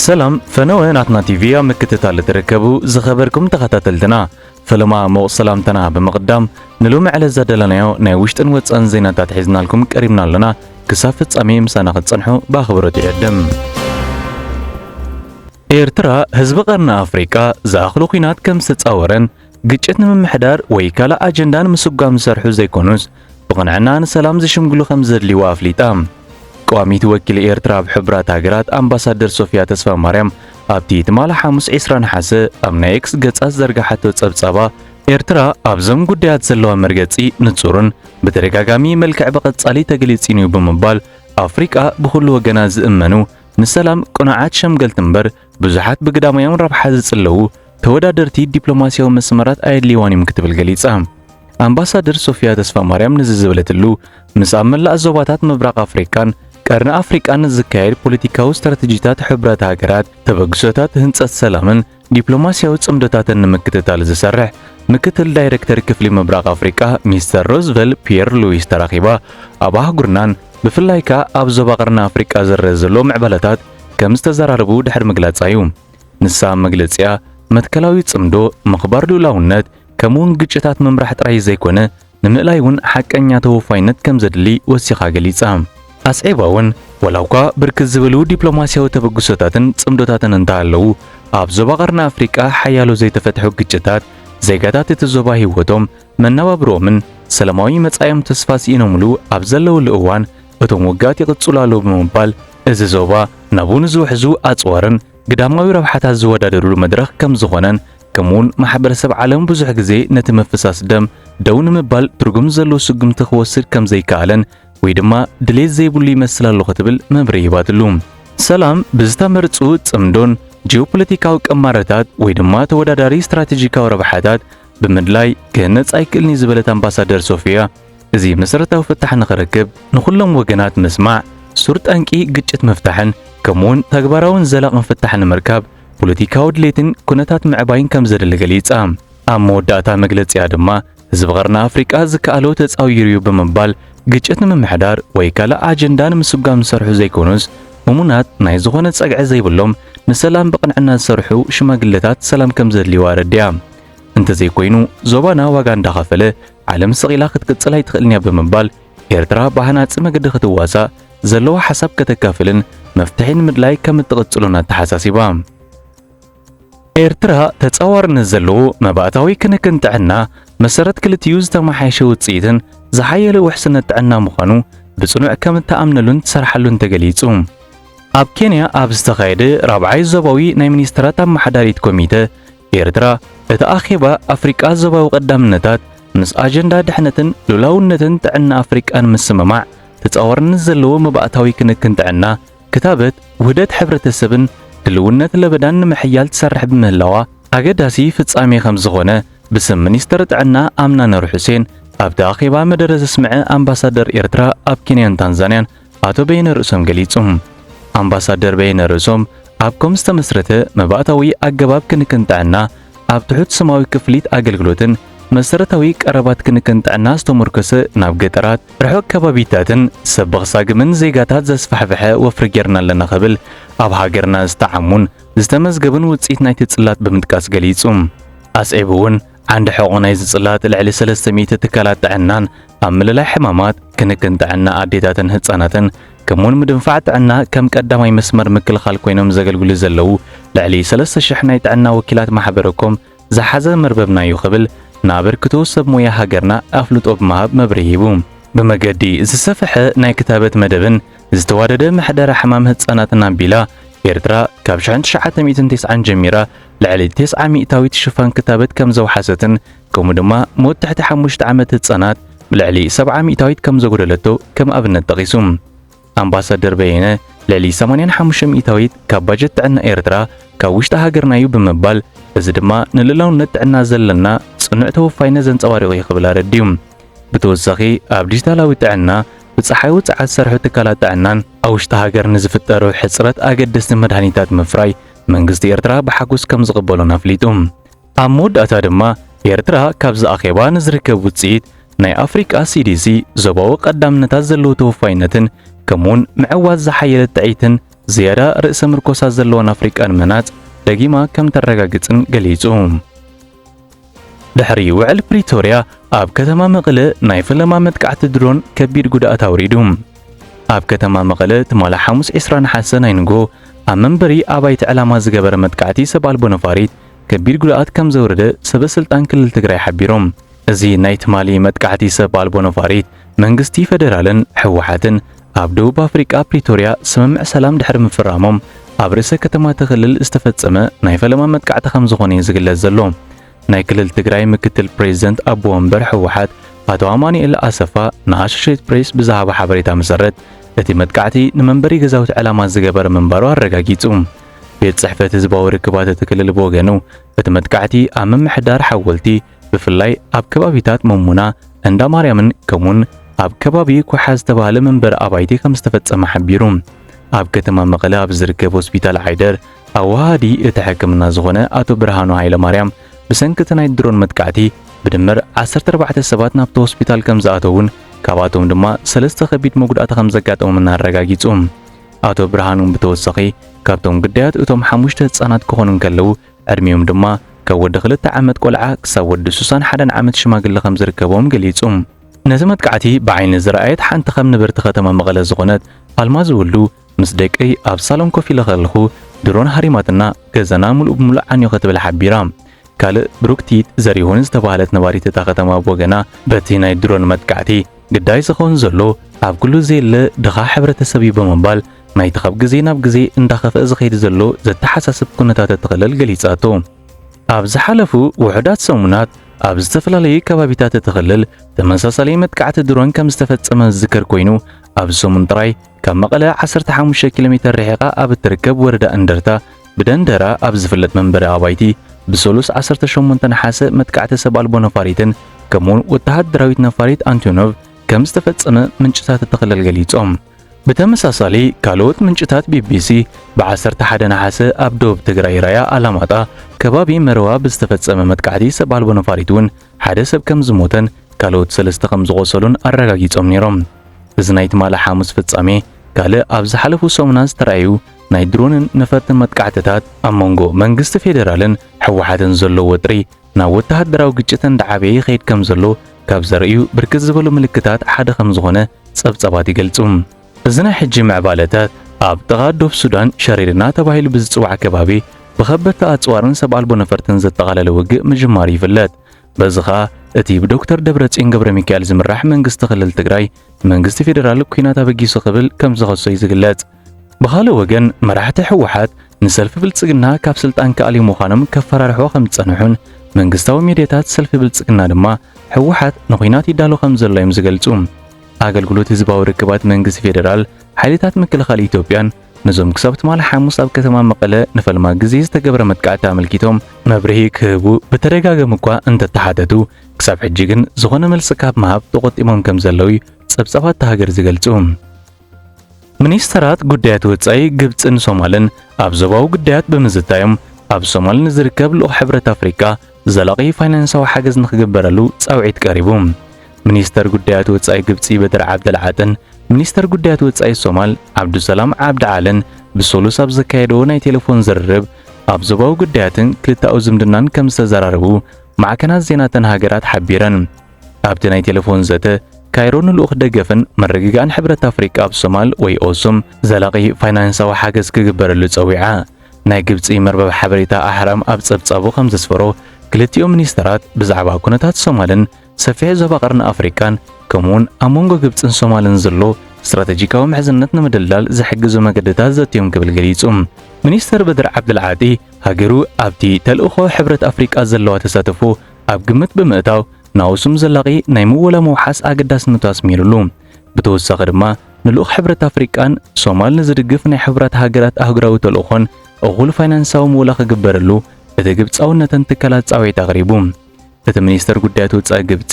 سلام فنويناتنا تيفيا مكتتال تركبو زخبركم تخاتلتنا فلما مو سلامتنا بمقدام نلوم على زدلنايو ناي وشتن وصن زيناتات حزنا لكم قريبنا لنا كسافت صميم سنه تصنحو باخبرت يقدم ኤርትራ ህዝብ ቀርና አፍሪካ ዘአኽሉ ኺናት ከም ዝተጻወረን ግጭት ንምምሕዳር ወይ ካላ አጀንዳን ምስጓም ሰርሑ ዘይኮኑስ ብቕንዕና ንሰላም ዝሽምግሉ ከም ዘድልይዋ አፍሊጣ ቋሚት ወኪል ኤርትራ ብሕብራት ሃገራት አምባሳደር ሶፊያ ተስፋ ማርያም ኣብቲ ትማል ሐሙስ 20 ነሐሰ ኣብ ናይ ኤክስ ገጻት ዘርጋሓቶ ጸብጻባ ኤርትራ ኣብዞም ጉዳያት ዘለዋ መርገጺ ንጹርን በተደጋጋሚ መልክዕ በቀጻሊ ተገሊጽ እዩ ብምባል አፍሪካ ብኹሉ ወገናት ዝእመኑ ንሰላም ቁንዓት ሸምገልት እምበር ብዙሓት ብግዳማዮም ረብሓ ዝጽለዉ ተወዳደርቲ ዲፕሎማሲያዊ መስመራት ኣይድልይዋን ክትብል ገሊጻ አምባሳደር ሶፊያ ተስፋ ማርያም ንዝዝብለትሉ ምስ ኣብ መላእ ዞባታት ምብራቕ አፍሪካን ቀርኒ አፍሪካን ዝካየድ ፖለቲካዊ ስትራቴጂታት ሕብረት ሃገራት ተበግሶታት ህንጸት ሰላምን ዲፕሎማሲያዊ ጽምዶታትን ንምክትታል ዝሰርሕ ምክትል ዳይሬክተር ክፍሊ ምብራቕ አፍሪካ ሚስተር ሮዝቨል ፒየር ሉዊስ ተራኺባ ኣብ ኣህጉርናን ብፍላይካ ኣብ ዞባ ቀርኒ አፍሪካ ዝረአ ዘሎ ምዕባለታት ከም ዝተዘራረቡ ድሕሪ ምግላጻዩ ንሳ መግለጽያ መትከላዊ ጽምዶ ምኽባር ሉላውነት ከምውን ግጭታት መምራሕ ጥራይ ዘይኮነ ንምእላይ እውን ሓቀኛ ተወፋይነት ከም ዘድሊ ወሲኻ ገሊጻ ኣስዒባውን ወላውኳ ብርክት ዝበሉ ዲፕሎማሲያዊ ተበግሶታትን ጽምዶታትን እንተሃለዉ ኣብ ዞባ ቀርኒ አፍሪካ ሓያሎ ዘይተፈትሑ ግጭታት ዜጋታት እቲ ዞባ ህይወቶም መነባብሮምን ሰላማዊ መጻዮም ተስፋ ሲኢኖምሉ ኣብ ዘለውሉ እዋን እቶም ወጋት ይቕጽላሉ ብምባል እዚ ዞባ ናቡን ዝውሕዙ ኣጽዋርን ግዳማዊ ረብሓታት ዝወዳደሩሉ መድረኽ ከም ዝኾነን ከምውን ማሕበረሰብ ዓለም ብዙሕ ግዜ ነቲ ምፍሳስ ደም ደው ንምባል ትርጉም ዘለዎ ስጉምቲ ክወስድ ከም ዘይከኣለን ወይ ድማ ድሌት ዘይብሉ ይመስል ኣሎ ክትብል መብሪ ይባትሉ ሰላም ብዝተመርጹ ጽምዶን ጂኦፖለቲካዊ ቀማረታት ወይ ድማ ተወዳዳሪ ስትራቴጂካዊ ረብሓታት ብምድላይ ክህነጽ ኣይክእልኒ ዝበለት አምባሳደር ሶፊያ እዚ መሰረታዊ ፍታሕ ንኽረክብ ንኹሎም ወገናት መስማዕ ሱር ጠንቂ ግጭት መፍታሕን ከምውን ተግባራውን ዘላቕን ፍታሕ ንምርካብ ፖለቲካዊ ድሌትን ኩነታት ምዕባይን ከም ዘድሊ ገሊጻ ኣብ መወዳእታ መግለጽያ ድማ ህዝቢ ቀርኒ አፍሪካ ዝከኣሎ ተጻዊሩ ብምባል ግጭት ንምምሕዳር ወይ ካላ አጀንዳን ምስጓም ዝሰርሑ ዘይኮኑስ እሙናት ናይ ዝኾነ ጸግዒ ዘይብሎም ንሰላም ብቕንዕና ዝሰርሑ ሽማግለታት ሰላም ከም ዘድልይዋ ረድያ እንተዘይኮይኑ ዞባና ዋጋ እንዳኸፈለ ዓለም ሰቂላ ክትቅጽል ኣይትኽእልንያ ብምባል ኤርትራ ባህናጽ መገዲ ክትዋሳእ ዘለዋ ሓሳብ ከተካፍልን መፍትሒ ንምድላይ ከም እትቕጽሉና ተሓሳሲባ ኤርትራ ተጻዋርነት ዘለዎ መባእታዊ ክንክን ጥዕና መሰረት ክልቲኡ ዝተመሓየሸ ውጽኢትን ዝሓየለ ውሕስነት ጥዕና ምዃኑ ብጽኑዕ ከም እተኣምነሉን ትሰርሓሉን ተገሊጹ ኣብ ኬንያ ኣብ ዝተኻየደ ራብዓይ ዞባዊ ናይ ሚኒስትራት ኣመሓዳሪት ኮሚተ ኤርትራ እቲ ኣኼባ አፍሪካ ዞባዊ ቀዳምነታት ምስ አጀንዳ ድሕነትን ሉላውነትን ጥዕና አፍሪካን ምስምማዕ ተጻዋርነት ዘለዎ መባእታዊ ክንክን ጥዕና ክታበት ውህደት ሕብረተሰብን ድልውነት ለበዳን ንምሕያል ትሰርሕ ብምህላዋ ኣገዳሲ ፍጻሜ ከም ዝኾነ ብስም ሚኒስትር ጥዕና ኣምና ነሩ ሁሴን ኣብቲ ኣኼባ መደረ ዘስምዐ አምባሳደር ኤርትራ ኣብ ኬንያን ታንዛንያን ኣቶ በይነ ርእሶም ገሊጹ አምባሳደር በይነ ርእሶም ኣብ ከም ዝተመስረተ መባእታዊ ኣገባብ ክንክን ጥዕና ኣብ ትሑት ሰማዊ ክፍሊት ኣገልግሎትን መሰረታዊ ቀረባት ክንክን ጥዕና ዝተመርኮሰ ናብ ገጠራት ርሑቕ ከባቢታትን ሰበኽሳግምን ዜጋታት ዘስፋሕፍሐ ወፍሪ ጌርና ኣለና ኸብል ኣብ ሃገርና ዝተዓሙን ዝተመዝገብን ውጽኢት ናይቲ ጽላት ብምጥቃስ ገሊጹ ኣስዒቡ እውን ዓንዲ ሕቖ ናይ ዝጽላት ልዕሊ 300 ትካላት ጥዕናን ኣብ ምልላይ ሕማማት ክንክን ጥዕና ኣዴታትን ህፃናትን ከምውን ምድንፋዕ ጥዕና ከም ቀዳማይ መስመር ምክልኻል ኮይኖም ዘገልግሉ ዘለዉ ልዕሊ 3000 ናይ ጥዕና ወኪላት ማሕበረኮም ዝሓዘ መርበብና እዩ ኽብል ናበርክቶ ሰብ ሞያ ሃገርና ኣፍልጦ ብምሃብ መብሪ ሂቡ ብመገዲ ዝሰፍሐ ናይ ክታበት መደብን ዝተዋደደ ምሕደራ ሕማም ህፃናትን ኣቢላ ኤርትራ ካብ 1990 ጀሚራ ልዕሊ 900ዊት ሽፋን ክታበት ከም ዘውሓሰትን ከምኡ ድማ ሞት ትሕቲ 5 ዓመት ህፃናት ልዕሊ 700ዊት ከም ዘጎደለቶ ከም ኣብነት ጠቒሱ አምባሳደር በየነ ልዕሊ 8500ዊት ካብ ባጀት ጥዕና ኤርትራ ካብ ውሽጢ ሃገርና እዩ ብምባል እዚ ድማ ንልላውነት ጥዕና ዘለና ጽኑዕ ተወፋይነት ዘንጸባሪቑ ይኽብል ኣረድዩ ብተወሳኺ ኣብ ዲጂታላዊ ጥዕና ብፀሓይ ውፅዓት ዝሰርሑ ትካላት ጥዕናን ኣብ ውሽጢ ሃገር ንዝፍጠሩ ሕፅረት ኣገደስቲ መድሃኒታት ምፍራይ መንግስቲ ኤርትራ ብሓጎስ ከም ዝቕበሎን ኣፍሊጡ ኣብ መወዳእታ ድማ ኤርትራ ካብ ዝኣኼባ ንዝርከብ ውፅኢት ናይ አፍሪካ ሲዲሲ ዞባዊ ቀዳምነታት ዘለዎ ተወፋይነትን ከምውን ምዕዋዝ ዝሓየለ ጥዒትን زيادة رئيس مركوسا زلوان أفريقان منات دقيما كم ترغاقتن قليزهم دحري وعل بريتوريا أب كتما مقلة نايف لما متقعت درون كبير قداء توريدهم أب كتما مقلة تمالا حموس إسران حسن ينقو أمنبري أبايت علامة زقبر متقعتي سبال بونفاريت كبير قداءات كم زورده سبسلطان كل تقرأي حبيرهم زي نايت مالي متقعتي سبال بونفاريت منغستي فدرالن حوحاتن أب دوب أفريقيا بريتوريا سممع سلام دحر مفرامهم أب رئيس كتما تخلل استفتسمه نايف لما متقعت خمزغوني زقل الزلوم ናይ ክልል ትግራይ ምክትል ፕሬዝዳንት አቦ ወንበር ሕወሓት አቶ አማኑኤል አሰፋ ንአሶሼትድ ፕሬስ ብዛሃባ ሓበሬታ መሰረት እቲ መጥቃዕቲ ንመንበሪ ገዛውቲ ዕላማ ዝገበረ መንበሩ አረጋጊጹ ቤት ጽሕፈት ህዝባዊ ርክባት እቲ ክልል ብወገኑ እቲ መጥቃዕቲ ኣብ ምምሕዳር ሓወልቲ ብፍላይ ኣብ ከባቢታት መሙና እንዳ ማርያምን ከምኡን ኣብ ከባቢ ኩሓ ዝተባሃለ መንበሪ ኣባይቲ ከም ዝተፈጸመ ሓቢሩ ኣብ ከተማ መቐለ ኣብ ዝርከብ ሆስፒታል ዓይደር ኣዋሃዲ እቲ ሕክምና ዝኾነ ኣቶ ብርሃኑ ሃይለማርያም بسنكت ناي درون متقعتي بدمر 14 سبات نابت هوسبيتال كم زاتون كاباتهم دما سلسته خبيت مغدات خم زغاتهم نارغاغيصوم አቶ ብርሃኑን በተወሰኺ ካብቶም ግዳያት እቶም ሓሙሽተ ህፃናት ክኾኑን ከለው ዕድሜዮም ድማ ካብ ወዲ 2 ዓመት ቆልዓ ክሳብ ወዲ 61 ዓመት ሽማግለ ከም ዝርከቦም ገሊጹም ነዚ መጥቃዕቲ ብዓይኒ ዝረኣየት ሓንቲ ከም ንብርቲ ከተማ መቐለ ዝኾነት ኣልማዝ ወልዱ ምስ ደቂ ኣብ ሳሎን ኮፍ ኢለ ከለኹ ድሮን ሃሪማትና ገዛና ሙሉእ ብሙሉእ ዓንዮ ክትብል ሓቢራ ካልእ ብሩክቲት ዘሪሁን ዝተባሃለት ነባሪት እታ ከተማ ቦገና በቲ ናይ ድሮን መጥቃዕቲ ግዳይ ዝኾን ዘሎ ኣብ ኩሉ ዘለ ድኻ ሕብረተሰብ በመባል ናይ ተኸብ ግዜ ናብ ግዜ እንዳኸፈ ዝኸይድ ዘሎ ዘተሓሳስብ ኩነታት ተኸለል ገሊጻቶ ኣብ ዝሓለፉ ውሕዳት ሰሙናት ኣብ ዝተፈላለዩ ከባቢታት ተኸለል ተመሳሳሊ መጥቃዕቲ ድሮን ከም ዝተፈጸመ ዝከር ኮይኑ ኣብ ሰሙን ጥራይ ካብ መቐለ 15 ኪሎ ሜትር ርሒቓ ኣብ ትርከብ ወረዳ እንደርታ ብደንደራ ኣብ ዝፍለጥ መንበሪ ኣባይቲ بسولوس 18 نحاس متقعت سبال بونفاريتن كمون وتهدراويت نفاريت أنتونوف كم استفدسم منشطات التخلل غليصوم بتمساسالي كالوت منشطات BBC بعصر تحد نحاس أبدوب تግራይ رايا علاماتا كبابي مروا بستفدسم متقعتي سبال بونفاريتون حدث كم زموتن كالوت سلسته كم زغوسلون أرغاغيصوم نيروم بزنايت مال حاموس فصامي كاله أبز حلفو سومناز ترايو ናይ ድሮንን ነፈርትን መጥቃዕትታት ኣብ መንጎ መንግስቲ ፌደራልን ሕወሓትን ዘሎ ወጥሪ ናብ ወተሃደራዊ ግጭት እንዳዓበየ ይኸይድ ከም ዘሎ ካብ ዘርእዩ ብርክት ዝበሉ ምልክታት ሓደ ከም ዝኾነ ጸብጸባት ይገልጹ እዚ ናይ ሕጂ ምዕባለታት ኣብ ጥቓ ዶብ ሱዳን ሸሪርና ተባሂሉ ብዝፅዋዕ ከባቢ ብኸበድቲ ኣጽዋርን ሰብ ኣልቦ ነፈርትን ዘጠቓለለ ውግእ ምጅማር ይፍለጥ በዚ ኸኣ እቲ ብዶክተር ደብረጽዮን ገብረ ሚካኤል ዝምራሕ መንግስቲ ክልል ትግራይ መንግስቲ ፌደራል ኩናት ኣበጊሱ ክብል ከም ዝኸሶ ይዝግለጽ بخاله وجن مراحة حوحات نسلف بالتسقنا كاب سلطان كالي مخانم كفرار حوخم تصنحون من قستاو ميدياتات سلف بالتسقنا دما حوحات نقيناتي دالو خمز الله يمزقلتوم اقل قلوت هزباو ركبات من قس فيدرال حاليتات مكل خالي إثيوبيان نزوم كسبت مال حاموس أب كتما مقالة نفل ما قزيز تقبر متقعتا ملكيتهم مبرهي كهبو بترقاق مقوا انت تحددو كسب حجيقن زغونا ملسكاب مهاب تغط إمام كمزلوي سبسفات تهاجر زقلتوم منيسترات قديات وصاي ግብጽን ሶማልን ኣብ ዞባው ግዳያት በመዝታዮም ኣብ ሶማልን ዝርከብ ልኡ ሕብረት ኣፍሪካ ዘላቂ ፋይናንሳዊ ሓገዝ ንኽግበረሉ ጻውዒት ቀሪቡ ሚኒስተር ጉዳያት ወጻኢ ግብጽ በድር ዓብደልዓጥን ሚኒስተር ጉዳያት ወጻኢ ሶማል ዓብዱሰላም ዓብድዓልን ብሶሉስ ኣብ ዘካየዶ ናይ ቴሌፎን ዝርርብ ኣብ ዞባው ግዳያትን ክልታው ዝምድናን ከም ዝተዘራረቡ ማዕከናት ዜናተን ሃገራት ሓቢረን ኣብቲ ናይ ቴሌፎን ዘተ ካይሮን ልኡኽ ደገፍን መረጋጋን ሕብረት ኣፍሪካ ኣብ ሶማል ወይ ኦሶም ዘላቂ ፋይናንሳዊ ሓገዝ ክግበረሉ ጸዊዓ ናይ ግብጽ መርበብ ሓበሬታ ኣሕራም ኣብ ጸብጻቡ ከም ዘስፈሮ ክልቲኦም ሚኒስተራት ብዛዕባ ኩነታት ሶማልን ሰፊሕ ዞባ ቀርኒ ኣፍሪካን ከምኡውን ኣብ መንጎ ግብጽን ሶማልን ዘሎ ስትራቴጂካዊ ምሕዝነት ንምድላል ዝሕግዙ መገድታት ዘትዮም ክብል ገሊጹ ሚኒስተር በድር ዓብድልዓጢ ሃገሩ ኣብቲ ተልእኾ ሕብረት ኣፍሪካ ዘለዋ ተሳትፎ ኣብ ግምት ብምእታው ናውሱም ዘላቂ ናይ ምወላ መውሓስ ኣገዳስነቱ ኣስሚሩሉ ብተወሳኺ ድማ ንልኡኽ ሕብረት ኣፍሪካን ሶማል ንዝድግፍ ናይ ሕብረት ሃገራት ኣህጉራዊ ተልእኾን እኹል ፋይናንሳዊ ምወላ ክግበረሉ እቲ ግብጻውነትን ትካላት ጻውዒት ኣቕሪቡ እቲ ሚኒስተር ጉዳያት ወጻኢ ግብጺ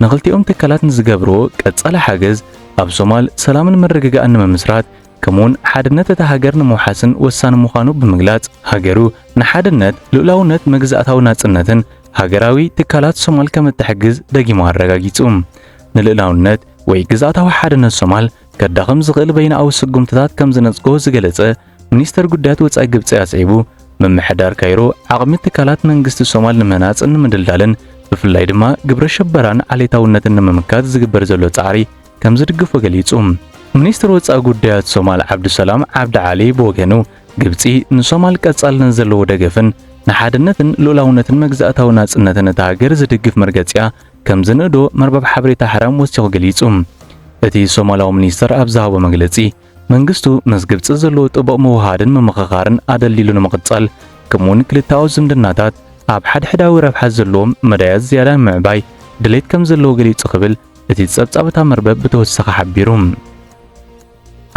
ንኽልቲኦም ትካላት ንዝገብርዎ ቀጻሊ ሓገዝ ኣብ ሶማል ሰላምን መረጋጋእን ንምምስራት ከምኡውን ሓድነት እታ ሃገር ንምውሓስን ወሳኒ ምዃኑ ብምግላጽ ሃገሩ ንሓድነት ልኡላውነት መግዛእታዊ ናጽነትን ሃገራዊ ትካላት ሶማል ከም እትሕግዝ ደጊሙ ኣረጋጊጹ ንልኡላውነት ወይ ግዛእታዊ ሓድነት ሶማል ከዳኸም ዝኽእል በይናዊ ስጉምትታት ከም ዝነጽጎ ዝገለጸ ሚኒስተር ጉዳያት ወጻኢ ግብጽ ያጽይቡ መምሕዳር ካይሮ ዓቕሚ ትካላት መንግስቲ ሶማል ንምህናጽን ምድልዳልን ብፍላይ ድማ ግብረ ሸበራን ዓሌታውነትን ንምምካት ዝግበር ዘሎ ጻዕሪ ከም ዝድግፎ ገሊጹ ሚኒስተር ወጻኢ ጉዳያት ሶማል ዓብዱሰላም ዓብዲ ዓሊ ብወገኑ ግብጺ ንሶማል ቀጻልን ዘለዎ ደገፍን ንሓድነትን ሉዓላውነትን መግዛእታዊ ናጽነትን እታ ሃገር ዝድግፍ መርገጽያ ከም ዝንእዶ መርበብ ሓበሬታ ሓራም ወሲኹ ገሊጹ እቲ ሶማላዊ ሚኒስተር ኣብ ዝሃቦ መግለጺ መንግስቱ ምስ ግብጽ ዘለዎ ጥቡቕ ምውሃድን ምምኽኻርን ኣደሊሉ ንምቕጻል ከምኡውን ክልታዊ ዝምድናታት ኣብ ሓድሕዳዊ ረብሓት ዘለዎም መዳያት ዝያዳ ምዕባይ ድሌት ከም ዘለዎ ገሊጹ ክብል እቲ ጸብጻብታ መርበብ ብተወሳኺ ሓቢሩ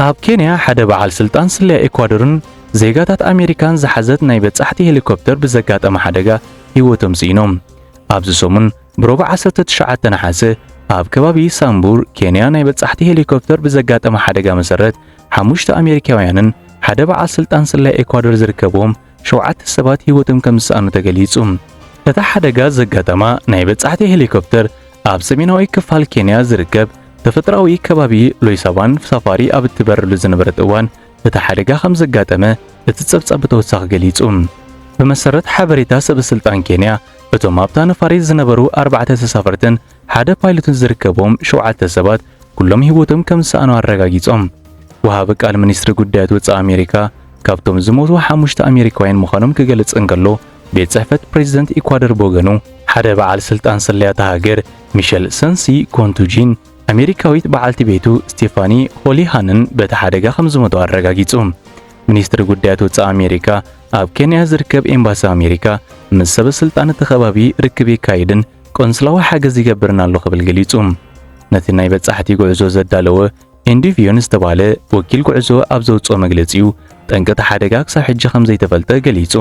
ኣብ ኬንያ ሓደ በዓል ስልጣን ስልያ ኤኳዶርን ዜጋታት ኣሜሪካን ዝሓዘት ናይ በጻሕቲ ሄሊኮፕተር ብዘጋጠመ ሓደጋ ህይወቶም ሲኢኖም ኣብዚ ሰሙን ብሮብ 19 ነሓሰ ኣብ ከባቢ ሳምቡር ኬንያ ናይ በጻሕቲ ሄሊኮፕተር ብዘጋጠመ ሓደጋ መሰረት 5 ኣሜሪካውያንን ሓደ በዓል ስልጣን ስልያ ኤኳዶር ዝርከብዎም 7 ሰባት ህይወቶም ከም ዝሰኣኑ ተገሊጹ እታ ሓደጋ ዘጋጠማ ናይ በጻሕቲ ሄሊኮፕተር ኣብ ሰሜናዊ ክፋል ኬንያ ዝርከብ ተፈጥሮኣዊ ከባቢ ሎይሳባን ሳፋሪ ኣብ እትበረሉ ዝነበረት እዋን እቲ ሓደጋ ከም ዘጋጠመ እቲ ጸብጻብ ብተወሳኺ ገሊጹ ብመሰረት ሓበሬታ ሰበስልጣን ኬንያ እቶም ኣብታ ነፋሪት ዝነበሩ 4 ተሳፈርትን ሓደ ፓይለትን ዝርከቦም 7 ሰባት ኩሎም ህይወቶም ከም ዝሰኣኑ ኣረጋጊጾም ወሃቢ ቃል ሚኒስትሪ ጉዳያት ወጻኢ ኣሜሪካ ካብቶም ዝሞቱ 5 ኣሜሪካውያን ምዃኖም ክገልጽ እንከሎ ቤት ጽሕፈት ፕሬዝደንት ኢኳዶር በወገኑ ሓደ በዓል ስልጣን ሰለያታ ሃገር ሚሸል ሰንሲ ኮንቱጂን ኣሜሪካዊት በዓልቲ ቤቱ ስቴፋኒ ሆሊሃንን በቲ ሓደጋ ከም ዝሞቱ ኣረጋጊጹ ሚኒስትሪ ጉዳያት ወጻኢ ኣሜሪካ ኣብ ኬንያ ዝርከብ ኤምባሲ ኣሜሪካ ምስ ሰበስልጣን እቲ ከባቢ ርክብ ይካይድን ቆንስላዊ ሓገዝ ይገብርን ኣሎ ክብል ገሊጹ ነቲ ናይ በጻሕቲ ጉዕዞ ዘዳለወ ኢንዲቪዮን ዝተባህለ ወኪል ጉዕዞ ኣብ ዘውፅኦ መግለጺኡ ጠንቀት ሓደጋ ክሳብ ሕጂ ከም ዘይተፈልጠ ገሊጹ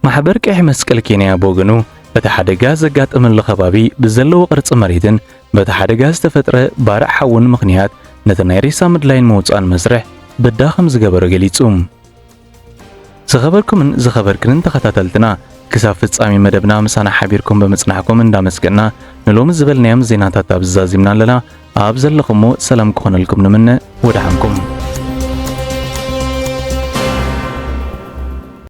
ማሕበር ቀይሕ መስቀል ኬንያ በወገኑ እቲ ሓደጋ ዘጋጠመሉ ከባቢ ብዘለዎ ቅርጺ መሬትን በቲ ሓደጋ ዝተፈጥረ ባርዕ ሓውን ምኽንያት ነቲ ናይ ሬሳ ምድላይን መውፃእን መስርሕ በዳ ከም ዝገበረ ገሊጹ ዝኸበርኩምን ዝኸበርክንን ተኸታተልትና ክሳብ ፍጻሜ መደብና ምሳና ሓቢርኩም በመጽናሕኩም እንዳመስገና ንሎሚ ዝበልናዮም ዜናታት ኣብ ዝዛዚምና ኣለና ኣብ ዘለኹሞ ሰላም ክኾነልኩም ንምነ ወድሓንኩም